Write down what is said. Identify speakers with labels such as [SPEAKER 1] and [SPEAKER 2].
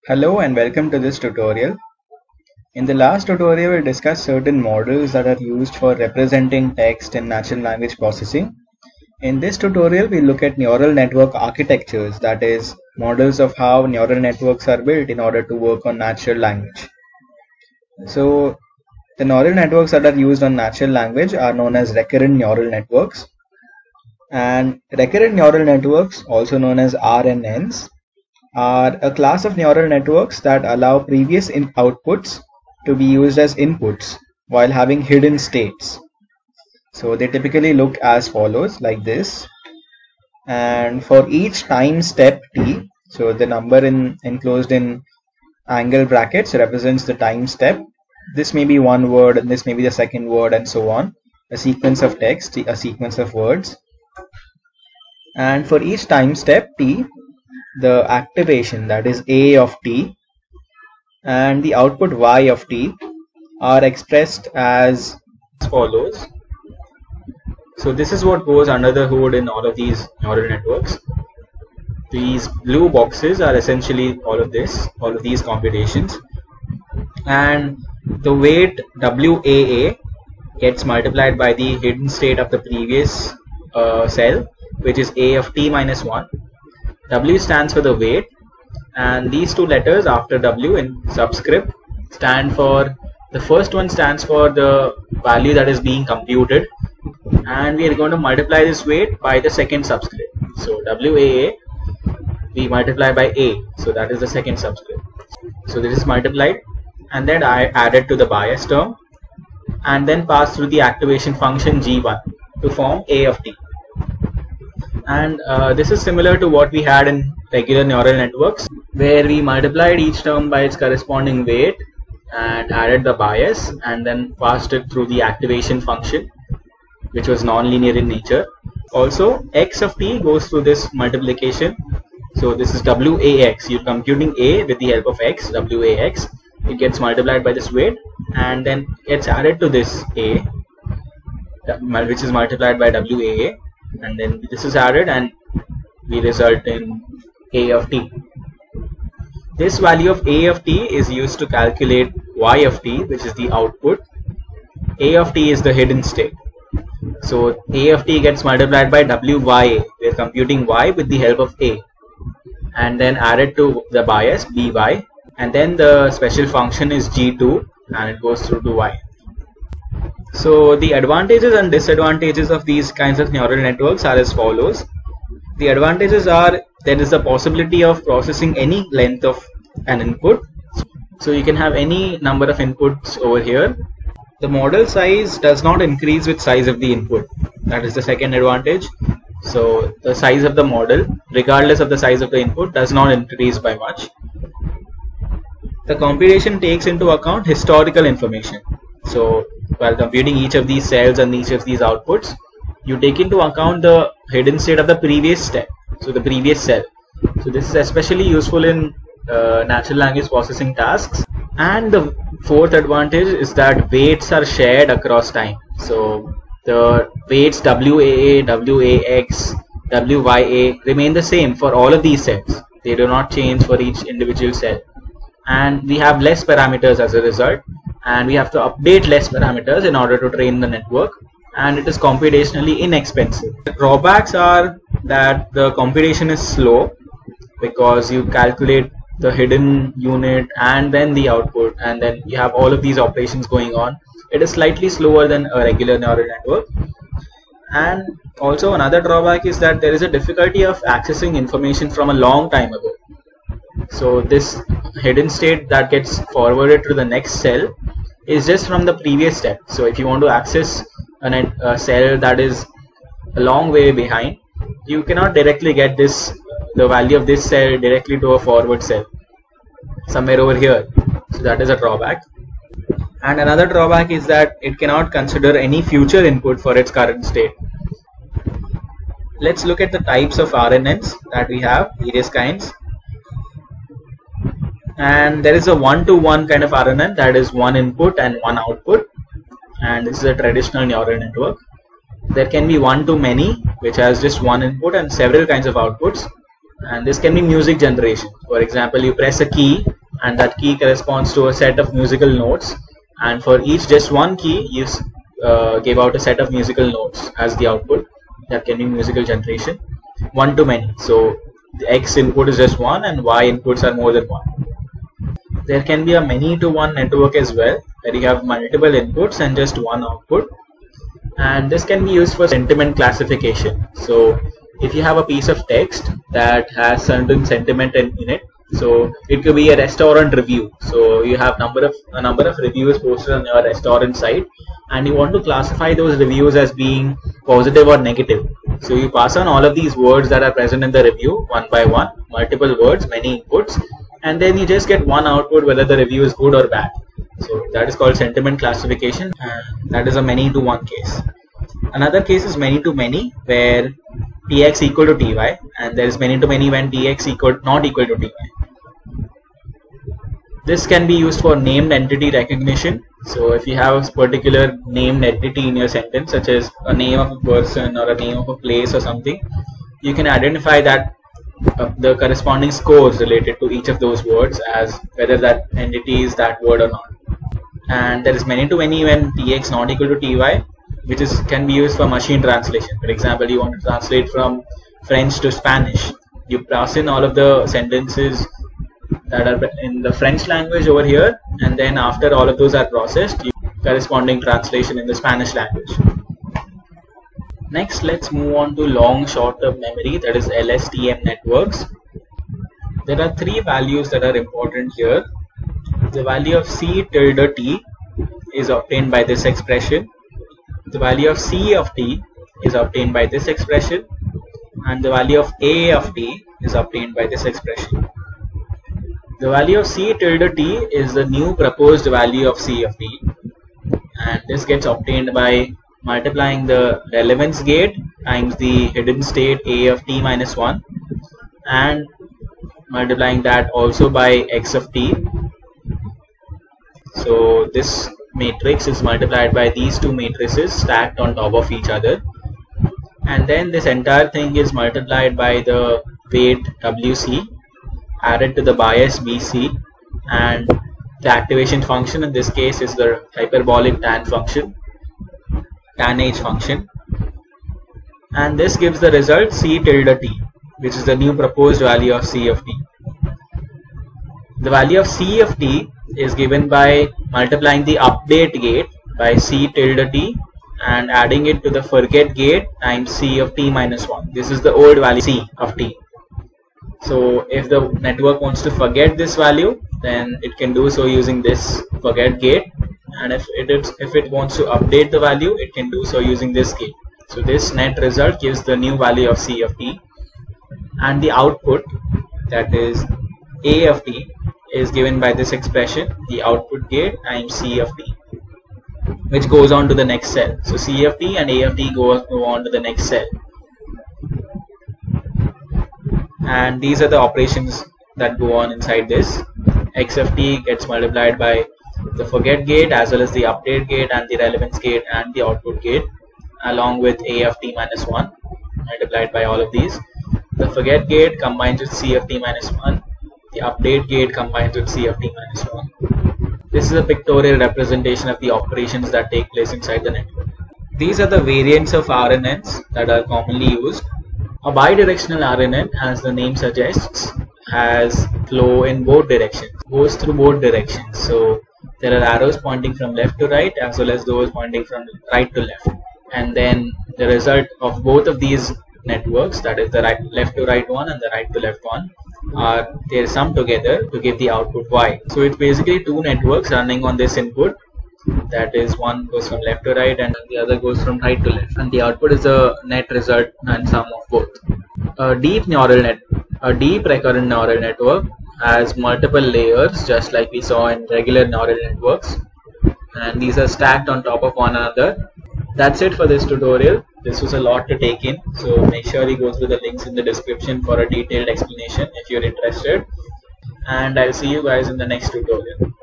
[SPEAKER 1] Hello and welcome to this tutorial. In the last tutorial, we discussed certain models that are used for representing text in natural language processing. In this tutorial, we look at neural network architectures, that is, models of how neural networks are built in order to work on natural language. So, the neural networks that are used on natural language are known as recurrent neural networks. And recurrent neural networks, also known as RNNs, are a class of neural networks that allow previous outputs to be used as inputs while having hidden states. So they typically look as follows, like this. And for each time step t, so the number enclosed in angle brackets represents the time step. This may be one word and this may be the second word and so on. A sequence of text, a sequence of words. And for each time step t, the activation, that is A of t, and the output y of t are expressed as follows. So this is what goes under the hood in all of these neural networks. These blue boxes are essentially all of these computations, and the weight WAA gets multiplied by the hidden state of the previous cell, which is A of t minus 1. W stands for the weight, and these two letters after W in subscript stand for, the first one stands for the value that is being computed, and we are going to multiply this weight by the second subscript. So WAA we multiply by A, so that is the second subscript. So this is multiplied and then I added to the bias term and then pass through the activation function G1 to form A of t. And this is similar to what we had in regular neural networks, where we multiplied each term by its corresponding weight and added the bias and then passed it through the activation function, which was non-linear in nature. Also, x of t goes through this multiplication. So this is WAX. You're computing A with the help of x, WAX. It gets multiplied by this weight and then gets added to this A, which is multiplied by WAA. And then this is added and we result in A of t. This value of A of t is used to calculate Y of t, which is the output. A of t is the hidden state. So A of t gets multiplied by WYA. We are computing Y with the help of A and then added to the bias BY, and then the special function is G2 and it goes through to Y. So the advantages and disadvantages of these kinds of neural networks are as follows. The advantages are there is the possibility of processing any length of an input. So you can have any number of inputs over here. The model size does not increase with size of the input. That is the second advantage. So the size of the model, regardless of the size of the input, does not increase by much. The computation takes into account historical information. So while computing each of these cells and each of these outputs, you take into account the hidden state of the previous step, so the previous cell. So this is especially useful in natural language processing tasks. And the fourth advantage is that weights are shared across time. So the weights WAA, WAX, WYA remain the same for all of these cells. They do not change for each individual cell. And we have less parameters as a result, and we have to update less parameters in order to train the network, and it is computationally inexpensive. The drawbacks are that the computation is slow because you calculate the hidden unit and then the output, and then you have all of these operations going on. It is slightly slower than a regular neural network. And also another drawback is that there is a difficulty of accessing information from a long time ago. So this hidden state that gets forwarded to the next cell is just from the previous step. So if you want to access a cell that is a long way behind, you cannot directly get the value of this cell directly to a forward cell somewhere over here. So that is a drawback. And another drawback is that it cannot consider any future input for its current state. Let's look at the types of RNNs that we have, various kinds. And there is a one-to-one kind of RNN, that is one input and one output, and this is a traditional neural network. There can be one-to-many, which has just one input and several kinds of outputs, and this can be music generation. For example, you press a key and that key corresponds to a set of musical notes, and for each just one key you give out a set of musical notes as the output. That can be musical generation, one to many. So the X input is just one and Y inputs are more than one. There can be a many to one network as well, where you have multiple inputs and just one output, and this can be used for sentiment classification. So if you have a piece of text that has certain sentiment in it, so it could be a restaurant review. So you have a number of reviews posted on your restaurant site, and you want to classify those reviews as being positive or negative. So you pass on all of these words that are present in the review one by one, multiple words, many inputs, and then you just get one output whether the review is good or bad. So that is called sentiment classification, and that is a many to one case. Another case is many to many, where Tx equal to Ty, and there is many to many when Tx not equal to Ty. This can be used for named entity recognition. So if you have a particular named entity in your sentence, such as a name of a person or a name of a place or something, you can identify that the corresponding scores related to each of those words as whether that entity is that word or not. And there is many to many when Tx not equal to Ty, which can be used for machine translation. For example, you want to translate from French to Spanish. You pass in all of the sentences that are in the French language over here, and then after all of those are processed, you corresponding translation in the Spanish language. Next, let's move on to long short-term memory, that is LSTM networks. There are three values that are important here. The value of C tilde t is obtained by this expression. The value of C of t is obtained by this expression, and the value of A of t is obtained by this expression. The value of C tilde t is the new proposed value of C of t, and this gets obtained by multiplying the relevance gate times the hidden state A of t minus 1, and multiplying that also by X of t. So this matrix is multiplied by these two matrices stacked on top of each other, and then this entire thing is multiplied by the weight WC added to the bias BC, and the activation function in this case is the hyperbolic tan H function, and this gives the result C tilde t, which is the new proposed value of C of t. The value of C of t is given by multiplying the update gate by C tilde t and adding it to the forget gate times C of t minus 1. This is the old value C of t. So if the network wants to forget this value, then it can do so using this forget gate, and if it wants to update the value, it can do so using this gate. So this net result gives the new value of C of t, and the output, that is A of t, is given by this expression, the output gate times C of t, which goes on to the next cell. So C of t and A of t go on to the next cell, and these are the operations that go on inside this. X of t gets multiplied by the forget gate as well as the update gate and the relevance gate and the output gate, along with A of t minus 1 multiplied by all of these. The forget gate combines with C of t minus 1. The update gate combines with C of t minus 1. This is a pictorial representation of the operations that take place inside the network. These are the variants of RNNs that are commonly used. A bidirectional RNN, as the name suggests, has flow in both directions, goes through both directions. So there are arrows pointing from left to right as well as those pointing from right to left, and then the result of both of these networks, that is the left to right one and the right to left one, are they sum together to give the output Y. So it's basically two networks running on this input, that is one goes from left to right and the other goes from right to left, and the output is a net result and sum of both. A deep recurrent neural network has multiple layers, just like we saw in regular neural networks, and these are stacked on top of one another. That's it for this tutorial. This was a lot to take in, so make sure you go through the links in the description for a detailed explanation if you're interested, and I'll see you guys in the next tutorial.